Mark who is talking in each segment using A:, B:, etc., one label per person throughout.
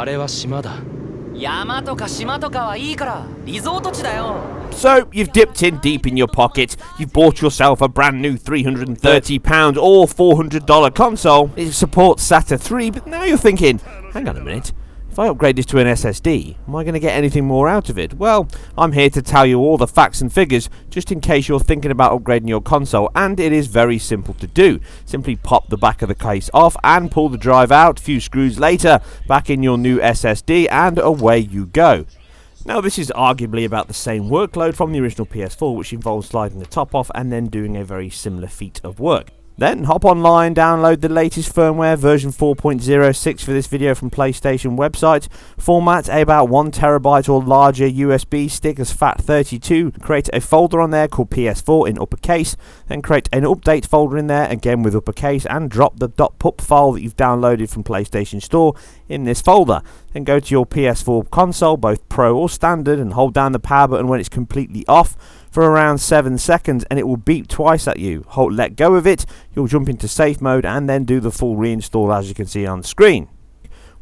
A: あれは島だ。
B: 山とか島とかはいいからリゾート地だよ。
C: So, you've dipped in deep in your pocket, you've bought yourself a brand new £330 or $400 console. It supports SATA 3, but now you're thinking, hang on a minute, if I upgrade this to an SSD, am I going to get anything more out of it? Well, I'm here to tell you all the facts and figures, just in case you're thinking about upgrading your console, and it is very simple to do. Simply pop the back of the case off and pull the drive out, a few screws later, back in your new SSD, and away you go. Now, this is arguably about the same workload from the original PS4, which involves sliding the top off and then doing a very similar feat of work. Then hop online, download the latest firmware, version 4.06 for this video from PlayStation website. Format about 1TB or larger USB stick as FAT32. Create a folder on there called PS4 in uppercase. Then create an update folder in there, again with uppercase, and drop the .pup file that you've downloaded from PlayStation Store in this folder. Then go to your PS4 console, both Pro or Standard, and hold down the power button when it's completely off for around 7 seconds, and it will beep twice at you. Let go of it, you'll jump into safe mode and then do the full reinstall as you can see on the screen.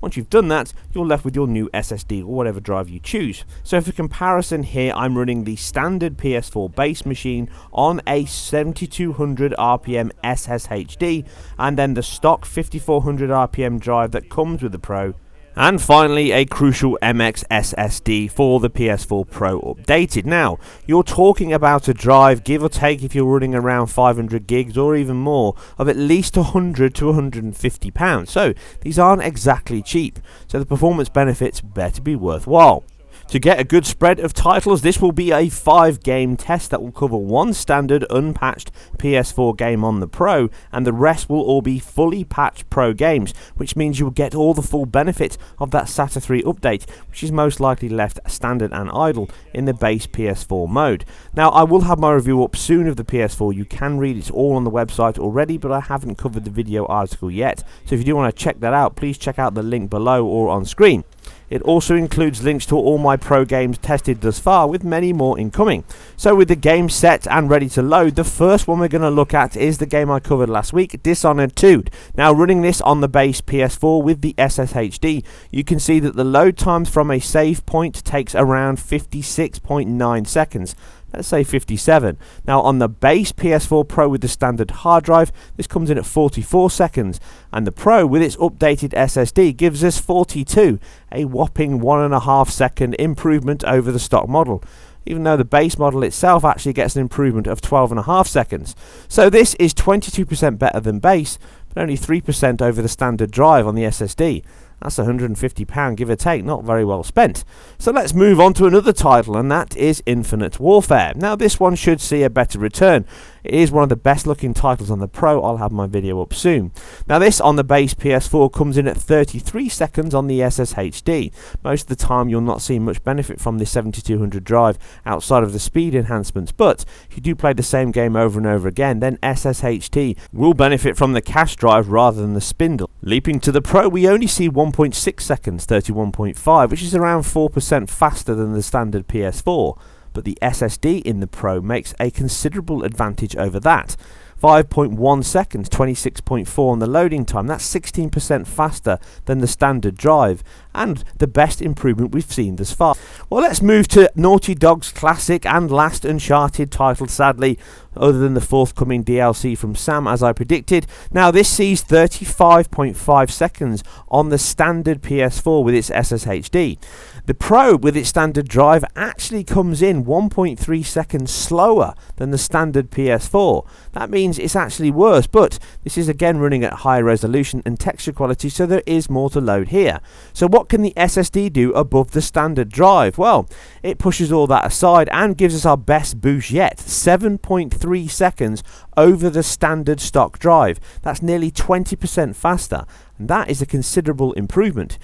C: Once you've done that, you're left with your new SSD or whatever drive you choose. So for comparison here, I'm running the standard PS4 base machine on a 7200 RPM SSHD, and then the stock 5400 RPM drive that comes with the Pro. And finally, a crucial MX SSD for the PS4 Pro updated. Now, you're talking about a drive, give or take, if you're running around 500 gigs or even more, of at least £100 to £150. So, these aren't exactly cheap. So the performance benefits better be worthwhile. To get a good spread of titles, this will be a 5-game test that will cover one standard unpatched PS4 game on the Pro, and the rest will all be fully patched Pro games, which means you'll get all the full benefit of that SATA 3 update, which is most likely left standard and idle in the base PS4 mode. Now, I will have my review up soon of the PS4. You can read it all on the website already, but I haven't covered the video article yet, so if you do want to check that out, please check out the link below or on screen. It also includes links to all my Pro games tested thus far, with many more incoming. So with the game set and ready to load, the first one we're going to look at is the game I covered last week, Dishonored 2. Now, running this on the base PS4 with the SSHD, you can see that the load times from a save point takes around 56.9 seconds. Let's say 57. Now, on the base PS4 Pro with the standard hard drive, this comes in at 44 seconds, and the Pro with its updated SSD gives us 42, a whopping 1.5 second improvement over the stock model, even though the base model itself actually gets an improvement of 12.5 seconds. So this is 22% better than base, but only 3% over the standard drive on the SSD. That's £150, give or take, not very well spent. So let's move on to another title, and that is Infinite Warfare. Now, this one should see a better return. It is one of the best looking titles on the Pro. I'll have my video up soon. Now, this on the base PS4 comes in at 33 seconds on the SSHD. Most of the time you'll not see much benefit from the 7200 drive outside of the speed enhancements, but if you do play the same game over and over again, then SSHD will benefit from the cache drive rather than the spindle. Leaping to the Pro, we only see 1.6 seconds, 31.5, which is around 4% faster than the standard PS4. But the SSD in the Pro makes a considerable advantage over that. 5.1 seconds, 26.4 on the loading time. That's 16% faster than the standard drive, and the best improvement we've seen thus far. Well, let's move to Naughty Dog's classic and last Uncharted title, sadly, other than the forthcoming DLC from Sam, as I predicted. Now, this sees 35.5 seconds on the standard PS4 with its SSHD. The Pro with its standard drive actually comes in 1.3 seconds slower than the standard PS4. That means it's actually worse, but this is again running at high resolution and texture quality, so there is more to load here. So what can the SSD do above the standard drive? Well, it pushes all that aside and gives us our best boost yet, 7.3 seconds over the standard stock drive. That's nearly 20% faster, and that is a considerable improvement.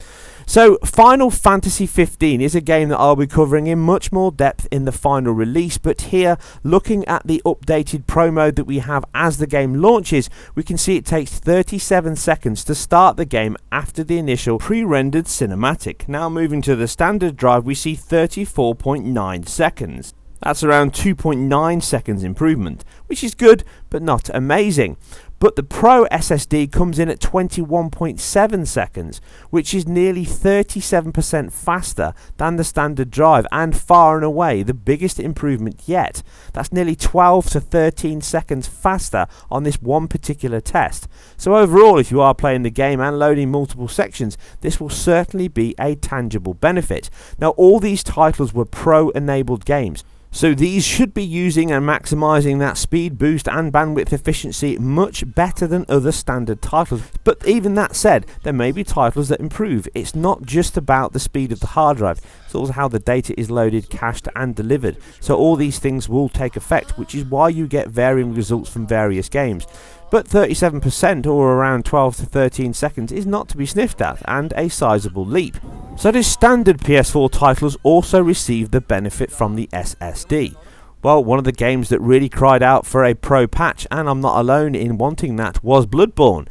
C: So, Final Fantasy 15 is a game that I'll be covering in much more depth in the final release, but here, looking at the updated Pro mode that we have as the game launches, we can see it takes 37 seconds to start the game after the initial pre-rendered cinematic. Now moving to the standard drive, we see 34.9 seconds. That's around 2.9 seconds improvement, which is good but not amazing. But the Pro SSD comes in at 21.7 seconds, which is nearly 37% faster than the standard drive, and far and away the biggest improvement yet. That's nearly 12 to 13 seconds faster on this one particular test. So overall, if you are playing the game and loading multiple sections, this will certainly be a tangible benefit. Now, all these titles were Pro-enabled games, so these should be using and maximising that speed boost and bandwidth efficiency much better than other standard titles. But even that said, there may be titles that improve. It's not just about the speed of the hard drive, it's also how the data is loaded, cached and delivered. So all these things will take effect, which is why you get varying results from various games. But 37%, or around 12 to 13 seconds, is not to be sniffed at, and a sizable leap. So does standard PS4 titles also receive the benefit from the SSD? Well, one of the games that really cried out for a pro patch, and I'm not alone in wanting that, was Bloodborne.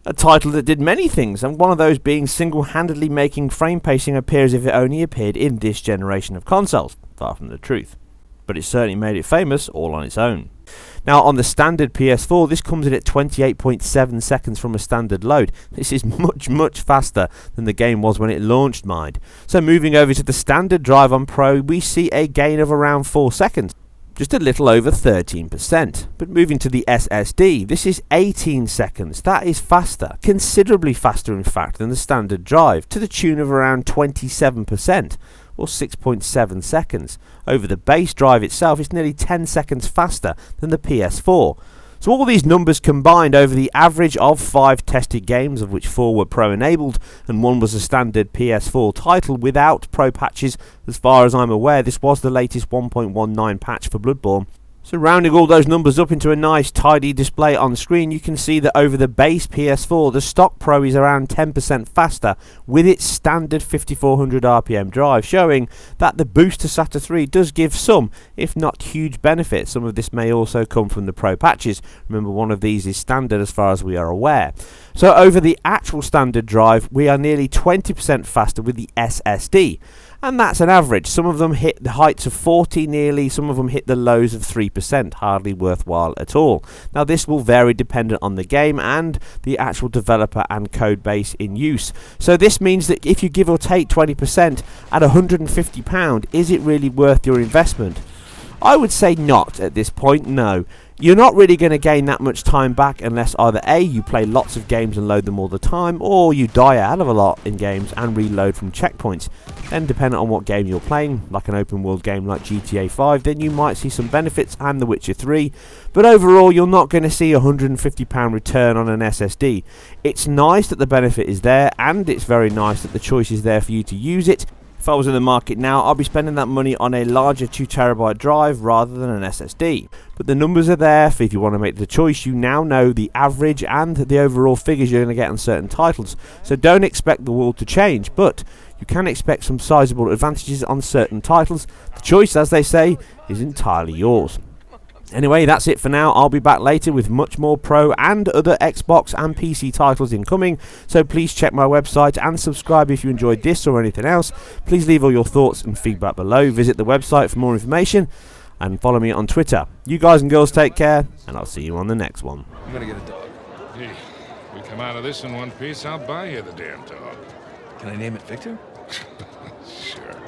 C: A title that did many things, and one of those being single-handedly making frame pacing appear as if it only appeared in this generation of consoles. Far from the truth. But it certainly made it famous all on its own. Now, on the standard PS4, this comes in at 28.7 seconds from a standard load. This is much faster than the game was when it launched, mind. So moving over to the standard drive on Pro, we see a gain of around 4 seconds. Just a little over 13%. But moving to the SSD, this is 18 seconds. That is faster, considerably faster in fact than the standard drive, to the tune of around 27%. Or 6.7 seconds. Over the base drive itself, it's nearly 10 seconds faster than the PS4. So all these numbers combined over the average of 5 tested games, of which 4 were Pro-enabled and 1 was a standard PS4 title without Pro patches. As far as I'm aware, this was the latest 1.19 patch for Bloodborne. So rounding all those numbers up into a nice tidy display on screen, you can see that over the base PS4, the stock Pro is around 10% faster with its standard 5400 RPM drive, showing that the boost to SATA 3 does give some, if not huge, benefits. Some of this may also come from the Pro patches. Remember, one of these is standard as far as we are aware. So over the actual standard drive, we are nearly 20% faster with the SSD. And that's an average. Some of them hit the heights of 40 nearly, some of them hit the lows of 3%, hardly worthwhile at all. Now this will vary dependent on the game and the actual developer and code base in use. So this means that if you give or take 20% at £150, is it really worth your investment? I would say not at this point, no. You're not really going to gain that much time back unless either A, you play lots of games and load them all the time, or you die a hell of a lot in games and reload from checkpoints. Then depending on what game you're playing, like an open world game like GTA 5, then you might see some benefits, and The Witcher 3, but overall you're not going to see a £150 return on an SSD. It's nice that the benefit is there, and it's very nice that the choice is there for you to use it. If I was in the market now, I'd be spending that money on a larger 2TB drive rather than an SSD. But the numbers are there for if you want to make the choice. You now know the average and the overall figures you're going to get on certain titles. So don't expect the world to change, but you can expect some sizable advantages on certain titles. The choice, as they say, is entirely yours. Anyway, that's it for now. I'll be back later with much more Pro and other Xbox and PC titles incoming, so please check my website and subscribe if you enjoyed this or anything else. Please leave all your thoughts and feedback below. Visit the website for more information and follow me on Twitter. You guys and girls take care, and I'll see you on the next one.
A: I'm gonna get a dog.
D: Hey, we come out of this in one piece, I'll buy you the damn dog.
A: Can I name it Victor?
D: Sure.